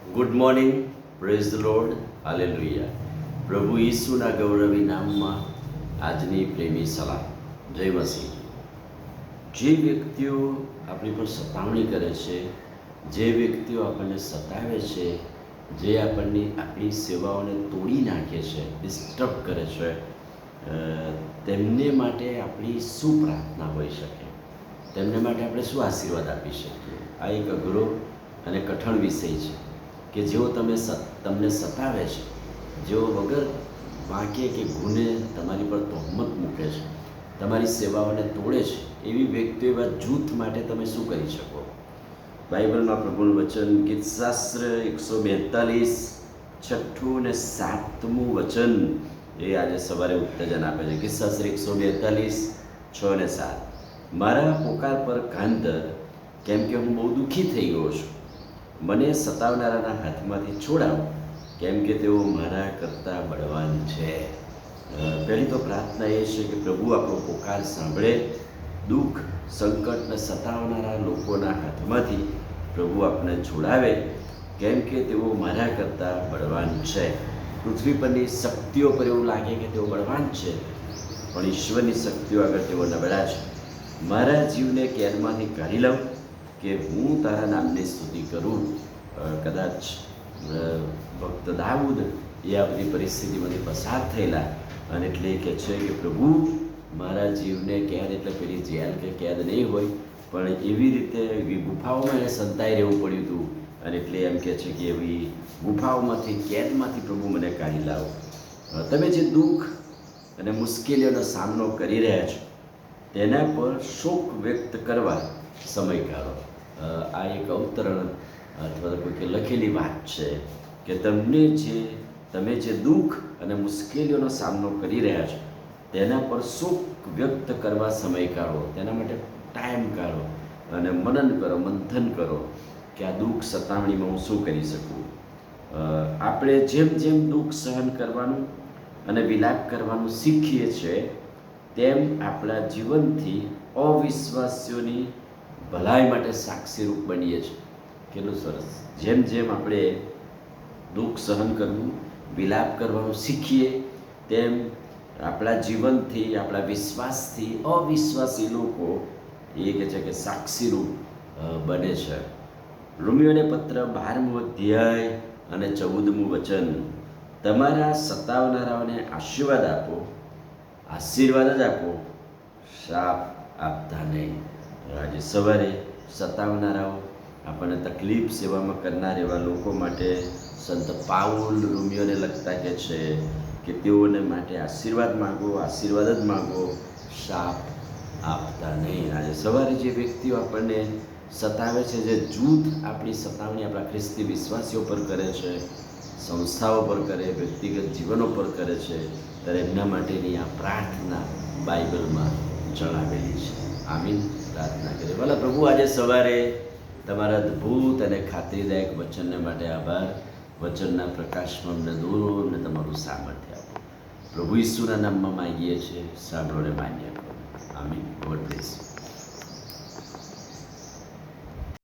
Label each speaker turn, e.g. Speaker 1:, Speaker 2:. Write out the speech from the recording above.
Speaker 1: Good morning, praise the lord, hallelujah. પ્રભુ ઈસુના ગૌરવી નામમાં આજની પ્રેમી સલાહ. જય મસીહ. જે વ્યક્તિઓ આપણી પર સતાવણી કરે છે, જે વ્યક્તિઓ આપણને સતાવે છે, જે આપણી સેવાઓને તોડી નાખે છે, ડિસ્ટર્બ કરે છે, તેમને માટે આપણી શું પ્રાર્થના હોઈ શકે? તેમને માટે આપણે શું આશીર્વાદ આપી શકીએ? આ એક અઘરો અને કઠણ વિષય છે કે જેઓ તમને સતાવે છે, જેઓ વગર વાંકે કે ગુને તમારી પર તહોમત મૂકે છે, તમારી સેવાઓને તોડે છે, એવી વ્યક્તિઓ, એવા જૂથ માટે તમે શું કરી શકો? બાઇબલમાં પ્રભુનું વચન ગીતશાસ્ત્ર 142 છઠ્ઠું ને 7મું વચન એ આજે સવારે ઉત્તેજન આપે છે. ગીતશાસ્ત્ર 142 6 ને 7. મારા પોકાર પર કાન ધર, કેમ કે હું બહુ દુઃખી થઈ ગયો છું. મને સતાવનારાના હાથમાંથી છોડાવ, કેમ કે તેઓ મારા કરતાં બળવાન છે. પહેલી તો પ્રાર્થના એ છે કે પ્રભુ આપણો પોકાર સાંભળે, દુઃખ, સંકટ ને સતાવનારા લોકોના હાથમાંથી પ્રભુ આપણને છોડાવે, કેમ કે તેઓ મારા કરતાં બળવાન છે. પૃથ્વી પરની શક્તિઓ પર એવું લાગે કે તેઓ બળવાન છે, પણ ઈશ્વરની શક્તિઓ આગળ તેઓ નબળા છે. મારા જીવને કેદમાંથી કાઢી લઉં કે હું તારા નામની સ્તુતિ કરું. કદાચ ભક્ત દાઉદ એ આ બધી પરિસ્થિતિમાંથી પસાર થયેલા, અને એટલે કહે છે કે પ્રભુ મારા જીવને કેદ, એટલે પેલી જેલ કે કેદ નહીં હોય, પણ એવી રીતે એવી ગુફાઓમાં એને સંતાઈ રહેવું પડ્યું હતું, અને એટલે એમ કહે છે કે એવી ગુફાઓમાંથી, કેદમાંથી પ્રભુ મને કાઢી લાવો. તમે જે દુઃખ અને મુશ્કેલીઓનો સામનો કરી રહ્યા છો તેના પર શોક વ્યક્ત કરવા સમય કાઢો. આ એક અવતરણ અથવા તો કોઈ લખેલી વાત છે કે તમે જે દુઃખ અને મુશ્કેલીઓનો સામનો કરી રહ્યા છો તેના પર શોક વ્યક્ત કરવા સમય કાઢો. તેના માટે ટાઈમ કાઢો અને મનન કરો, મંથન કરો કે આ દુઃખ સતાવણીમાં હું શું કરી શકું. આપણે જેમ જેમ દુઃખ સહન કરવાનું અને વિલાપ કરવાનું શીખીએ છીએ, તેમ આપણા જીવનથી અવિશ્વાસીઓની ભલાઈ માટે સાક્ષીરૂપ બનીએ છીએ. કેટલું સરસ! જેમ જેમ આપણે દુઃખ સહન કરવું, વિલાપ કરવાનું શીખીએ, તેમ આપણા જીવનથી, આપણા વિશ્વાસથી અવિશ્વાસી લોકો એ કહે છે કે સાક્ષીરૂપ બને છે. રોમીયોને પત્ર 12મો અધ્યાય અને 14મું વચન. તમારા સતાવનારાઓને આશીર્વાદ આપો, આશીર્વાદ જ આપો, શાપ આપતા નહીં. આજે સવારે સતાવનારાઓ, આપણને તકલીફ સેવામાં કરનાર એવા લોકો માટે સંત પાઉલ રોમીયોને લખતા કહે છે કે તેઓને માટે આશીર્વાદ માગો, આશીર્વાદ જ માગો, શાપ આપતા નહીં. આજે સવારે જે વ્યક્તિઓ આપણને સતાવે છે, જે જૂથ આપણી સતાવણી આપણા ખ્રિસ્તી વિશ્વાસીઓ પર કરે છે, સંસ્થાઓ પર કરે, વ્યક્તિગત જીવનો પર કરે છે, ત્યારે એમના માટેની આ પ્રાર્થના બાઇબલમાં જણાવેલી છે. આમીન. પ્રાર્થના કરીએ. ભલા પ્રભુ, આજે સવારે તમારા અદ્ભુત અને ખાતરીદાયક વચનને માટે આભાર. વચનના પ્રકાશમાં અમને દોરો અને તમારું સામર્થ્ય આપો. પ્રભુ ઈસુના નામમાં માંગીએ છીએ, સાંભળોને માન્ય કરો. આમીન. God bless you.